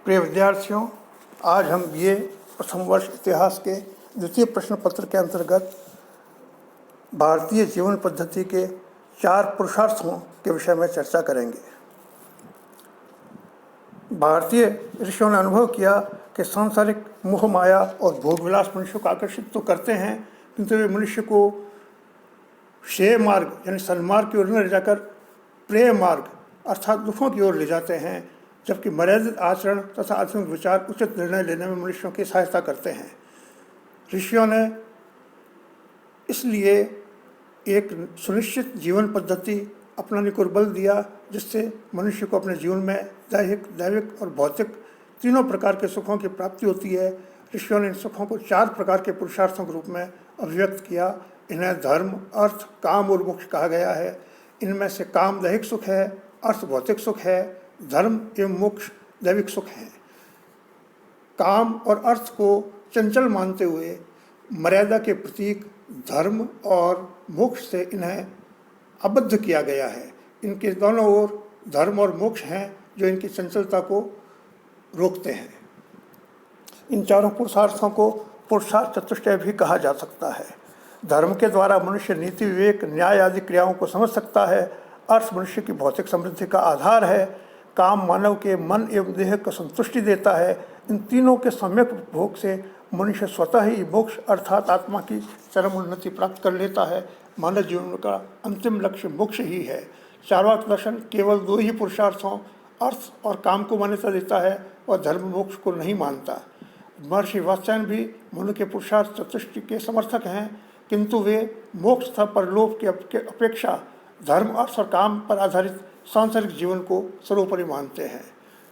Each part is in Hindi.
प्रिय विद्यार्थियों, आज हम BA प्रथम वर्ष इतिहास के द्वितीय प्रश्न पत्र के अंतर्गत भारतीय जीवन पद्धति के 4 पुरुषार्थों के विषय में चर्चा करेंगे। भारतीय ऋषियों ने अनुभव किया कि सांसारिक मोह माया और भोग विलास मनुष्य को आकर्षित तो करते हैं, किंतु वे मनुष्य को श्रेय मार्ग यानी सन्मार्ग की ओर न ले जाकर प्रेय मार्ग अर्थात दुखों की ओर ले जाते हैं, जबकि मर्यादित आचरण तथा आत्मिक विचार उचित निर्णय लेने में मनुष्यों की सहायता करते हैं। ऋषियों ने इसलिए एक सुनिश्चित जीवन पद्धति अपनाने को बल दिया, जिससे मनुष्य को अपने जीवन में दैविक और भौतिक तीनों प्रकार के सुखों की प्राप्ति होती है। ऋषियों ने इन सुखों को 4 प्रकार के पुरुषार्थों के रूप में अभिव्यक्त किया। इन्हें धर्म, अर्थ, काम और मोक्ष कहा गया है। इनमें से काम दैहिक सुख है, अर्थ भौतिक सुख है, धर्म एवं मोक्ष दैविक सुख है। काम और अर्थ को चंचल मानते हुए मर्यादा के प्रतीक धर्म और मोक्ष से इन्हें आबद्ध किया गया है। इनके दोनों ओर धर्म और मोक्ष हैं जो इनकी चंचलता को रोकते हैं। इन चारों पुरुषार्थों को पुरुषार्थ चतुष्टय भी कहा जा सकता है। धर्म के द्वारा मनुष्य नीति, विवेक, न्याय आदि क्रियाओं को समझ सकता है। अर्थ मनुष्य की भौतिक समृद्धि का आधार है। काम मानव के मन एवं देह को संतुष्टि देता है। इन तीनों के सम्यक उपभोग से मनुष्य स्वतः ही मोक्ष अर्थात आत्मा की चरम उन्नति प्राप्त कर लेता है। मानव जीवन का अंतिम लक्ष्य मोक्ष ही है। चार्वाक दर्शन केवल 2 ही पुरुषार्थों अर्थ और काम को मान्यता देता है और धर्म मोक्ष को नहीं मानता। महर्षि वात्स्यायन भी मनु के पुरुषार्थ चतुष्टय के समर्थक हैं, किंतु वे मोक्ष तथा परलोक की अपेक्षा धर्म, अर्थ और काम पर आधारित सांसारिक जीवन को सर्वोपरि मानते हैं।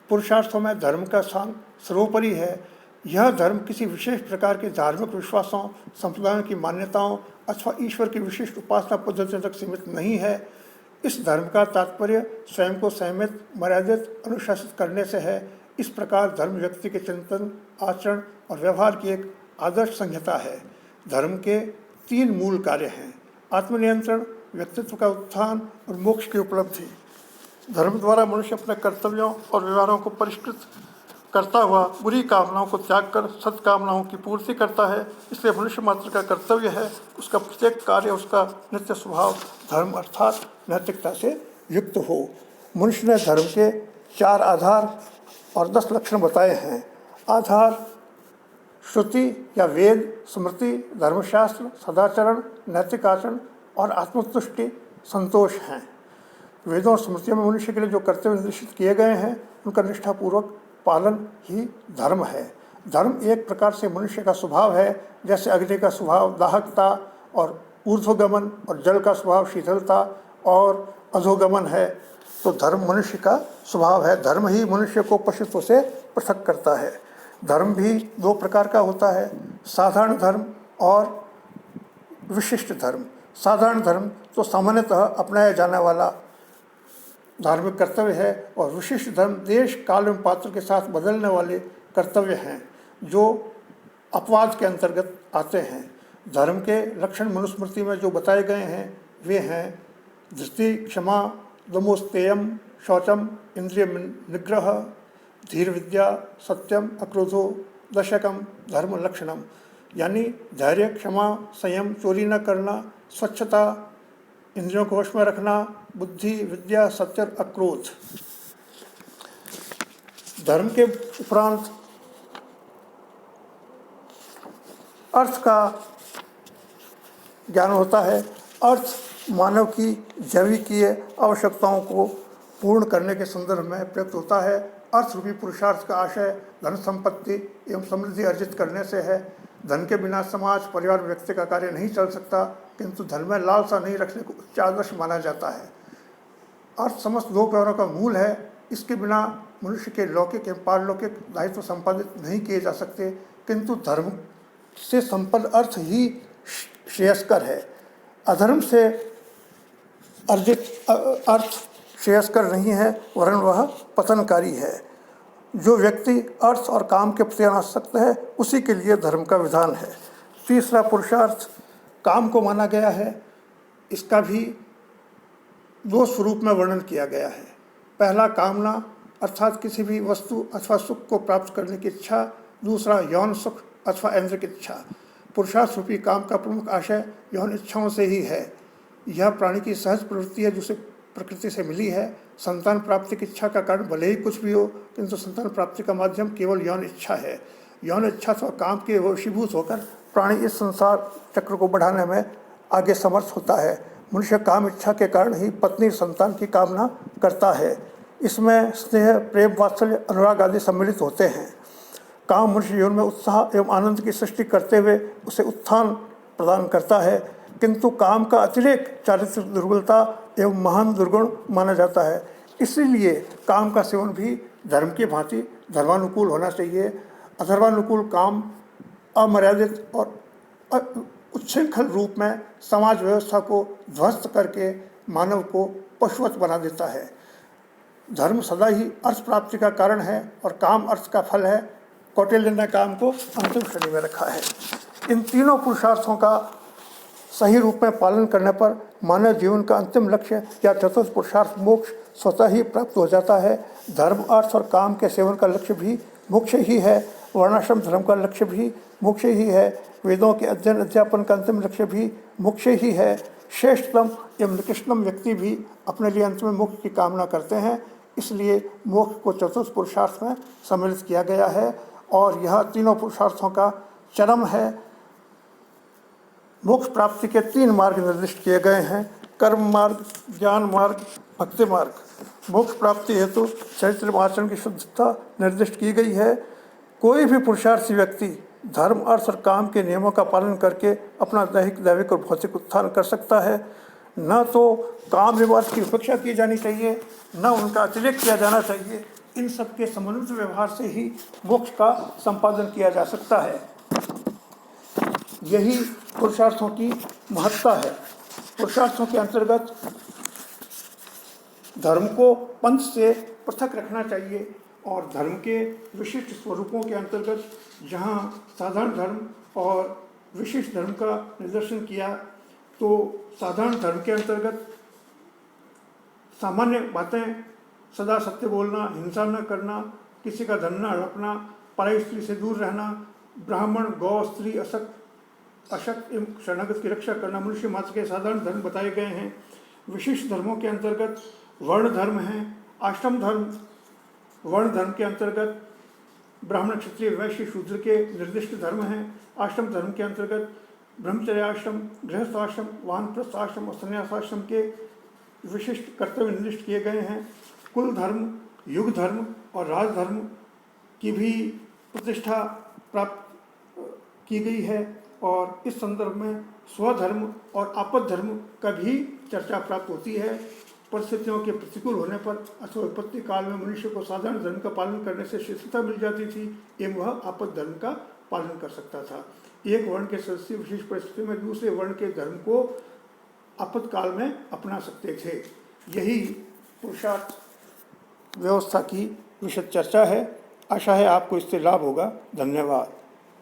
पुरुषार्थों में धर्म का स्थान सर्वोपरि है। यह धर्म किसी विशेष प्रकार के धार्मिक विश्वासों, संप्रदायों की मान्यताओं अथवा ईश्वर की विशिष्ट उपासना पद्धतियों तक सीमित नहीं है। इस धर्म का तात्पर्य स्वयं को संयमित, मर्यादित, अनुशासित करने से है। इस प्रकार धर्म व्यक्ति के चिंतन, आचरण और व्यवहार की एक आदर्श संहिता है। धर्म के 3 मूल कार्य हैं: आत्मनियंत्रण, व्यक्तित्व का उत्थान और मोक्ष की उपलब्धि। धर्म द्वारा मनुष्य अपने कर्तव्यों और व्यवहारों को परिष्कृत करता हुआ बुरी कामनाओं को त्याग कर सत्कामनाओं की पूर्ति करता है। इसलिए मनुष्य मात्र का कर्तव्य है उसका प्रत्येक कार्य, उसका नित्य स्वभाव धर्म अर्थात नैतिकता से युक्त हो। मनुष्य ने धर्म के 4 आधार और 10 लक्षण बताए हैं। आधार श्रुति या वेद, स्मृति, धर्मशास्त्र, सदाचरण, नैतिक आचरण और आत्मतुष्टि, संतोष हैं। वेदों और स्मृतियों में मनुष्य के लिए जो कर्तव्य निर्देशित किए गए हैं उनका निष्ठापूर्वक पालन ही धर्म है। धर्म एक प्रकार से मनुष्य का स्वभाव है। जैसे अग्नि का स्वभाव दाहकता और ऊर्ध्वगमन और जल का स्वभाव शीतलता और अधोगमन है, तो धर्म मनुष्य का स्वभाव है। धर्म ही मनुष्य को पशुत्व से पृथक करता है। धर्म भी 2 प्रकार का होता है: साधारण धर्म और विशिष्ट धर्म। साधारण धर्म तो सामान्यतः अपनाया जाने वाला धार्मिक कर्तव्य है और विशिष्ट धर्म देश, काल एवं पात्र के साथ बदलने वाले कर्तव्य हैं जो अपवाद के अंतर्गत आते हैं। धर्म के लक्षण मनुस्मृति में जो बताए गए हैं वे हैं: धृति, क्षमा, दमोस्तेयम, शौचम, इंद्रिय निग्रह, धीर विद्या, सत्यम, अक्रोधो, दशकम, धर्म लक्षणम। यानी धैर्य, क्षमा, संयम, चोरी न करना, स्वच्छता, इंद्रियों को वश में रखना, बुद्धि, विद्या, सत्य, अक्रोध। धर्म के उपरांत अर्थ का ज्ञान होता है। अर्थ मानव की जैविकीय आवश्यकताओं को पूर्ण करने के संदर्भ में प्रयुक्त होता है। अर्थ रूपी पुरुषार्थ का आशय धन संपत्ति एवं समृद्धि अर्जित करने से है। धन के बिना समाज, परिवार, व्यक्ति का कार्य नहीं चल सकता, किंतु धन में लालसा नहीं रखने को उच्च आदर्श माना जाता है। अर्थ समस्त 2 कार्यों का मूल है। इसके बिना मनुष्य के लौकिक एवं पारलौकिक दायित्व संपादित नहीं किए जा सकते, किंतु धर्म से संपन्न अर्थ ही श्रेयस्कर है। अधर्म से अर्जित अर्थ श्रेयस्कर नहीं है, वरन वह पतनकारी है। जो व्यक्ति अर्थ और काम के प्रति अनासक्त है उसी के लिए धर्म का विधान है। तीसरा पुरुषार्थ काम को माना गया है। इसका भी 2 स्वरूप में वर्णन किया गया है। पहला कामना अर्थात किसी भी वस्तु अथवा सुख को प्राप्त करने की इच्छा, दूसरा यौन सुख अथवा ऐन्द्रिक इच्छा। पुरुषार्थ रूपी काम का प्रमुख आशय यौन इच्छाओं से ही है। यह प्राणी की सहज प्रवृत्ति है, जिसे प्रकृति से मिली है। संतान प्राप्ति की इच्छा का कारण भले ही कुछ भी हो, किंतु संतान प्राप्ति का माध्यम केवल यौन इच्छा है। यौन इच्छा अथवा काम के वशीभूत होकर प्राणी इस संसार चक्र को बढ़ाने में आगे समर्थ होता है। मनुष्य काम इच्छा के कारण ही पत्नी संतान की कामना करता है। इसमें स्नेह, प्रेम, वात्सल्य, अनुराग आदि सम्मिलित होते हैं। काम मनुष्य जीवन में उत्साह एवं आनंद की सृष्टि करते हुए उसे उत्थान प्रदान करता है, किंतु काम का अतिरेक चारित्रिक दुर्बलता एवं महान दुर्गुण माना जाता है। इसीलिए काम का सेवन भी धर्म की भांति धर्मानुकूल होना चाहिए। अधर्मानुकूल काम अमर्यादित और उच्छृंखल रूप में समाज व्यवस्था को ध्वस्त करके मानव को पशुवत बना देता है। धर्म सदा ही अर्थ प्राप्ति का कारण है और काम अर्थ का फल है। कौटिल्य ने काम को अंतिम श्रेणी में रखा है। इन तीनों पुरुषार्थों का सही रूप में पालन करने पर मानव जीवन का अंतिम लक्ष्य या चतुर्थ पुरुषार्थ मोक्ष स्वतः ही प्राप्त हो जाता है। धर्म, अर्थ और काम के सेवन का लक्ष्य भी मोक्ष ही है। वर्णाश्रम धर्म का लक्ष्य भी मोक्ष ही है। वेदों के अध्ययन अध्यापन का अंतिम लक्ष्य भी मोक्ष ही है। श्रेष्ठतम एवं निकृष्टतम व्यक्ति भी अपने लिए अंत में मोक्ष की कामना करते हैं। इसलिए मोक्ष को चतुर्थ पुरुषार्थ में सम्मिलित किया गया है और यह तीनों पुरुषार्थों का चरम है। मोक्ष प्राप्ति के 3 मार्ग निर्दिष्ट किए गए हैं: कर्म मार्ग, ज्ञान मार्ग, भक्ति मार्ग। मोक्ष प्राप्ति हेतु चरित्र आचरण की शुद्धता निर्दिष्ट की गई है। कोई भी पुरुषार्थी व्यक्ति धर्म, अर्थ और काम के नियमों का पालन करके अपना दैविक और भौतिक उत्थान कर सकता है। न तो काम विवाद की उपेक्षा की जानी चाहिए, न उनका अतिरेक किया जाना चाहिए। इन सब के समन्वित व्यवहार से ही मोक्ष का संपादन किया जा सकता है। यही पुरुषार्थों की महत्ता है। पुरुषार्थों के अंतर्गत धर्म को पंथ से पृथक रखना चाहिए और धर्म के विशिष्ट स्वरूपों के अंतर्गत जहाँ साधारण धर्म और विशिष्ट धर्म का निदर्शन किया, तो साधारण धर्म के अंतर्गत सामान्य बातें, सदा सत्य बोलना, हिंसा न करना, किसी का धन न हड़पना, पराई स्त्री से दूर रहना, ब्राह्मण, गौ, स्त्री, अशक्त एवं शरणागत की रक्षा करना मनुष्य मात्र के साधारण धर्म बताए गए हैं। विशिष्ट धर्मों के अंतर्गत वर्ण धर्म हैं, आश्रम धर्म। वर्ण धर्म के अंतर्गत ब्राह्मण, क्षत्रिय, वैश्य, शूद्र के निर्दिष्ट धर्म हैं। आश्रम धर्म के अंतर्गत ब्रह्मचर्य आश्रम, गृहस्थाश्रम, वानप्रस्थ आश्रम और संन्यासाश्रम के विशिष्ट कर्तव्य निर्दिष्ट किए गए हैं। कुल धर्म, युग धर्म और राजधर्म की भी प्रतिष्ठा प्राप्त की गई है और इस संदर्भ में स्वधर्म और आपद धर्म का भी चर्चा प्राप्त होती है। परिस्थितियों के प्रतिकूल होने पर अथवा विपत्ति काल में मनुष्य को साधारण धर्म का पालन करने से शिथिलता मिल जाती थी एवं वह आपद धर्म का पालन कर सकता था। एक वर्ण के सदस्य विशेष परिस्थिति में दूसरे वर्ण के धर्म को आपत्काल में अपना सकते थे। यही पुरुषार्थ व्यवस्था की विशद चर्चा है। आशा है आपको इससे लाभ होगा। धन्यवाद।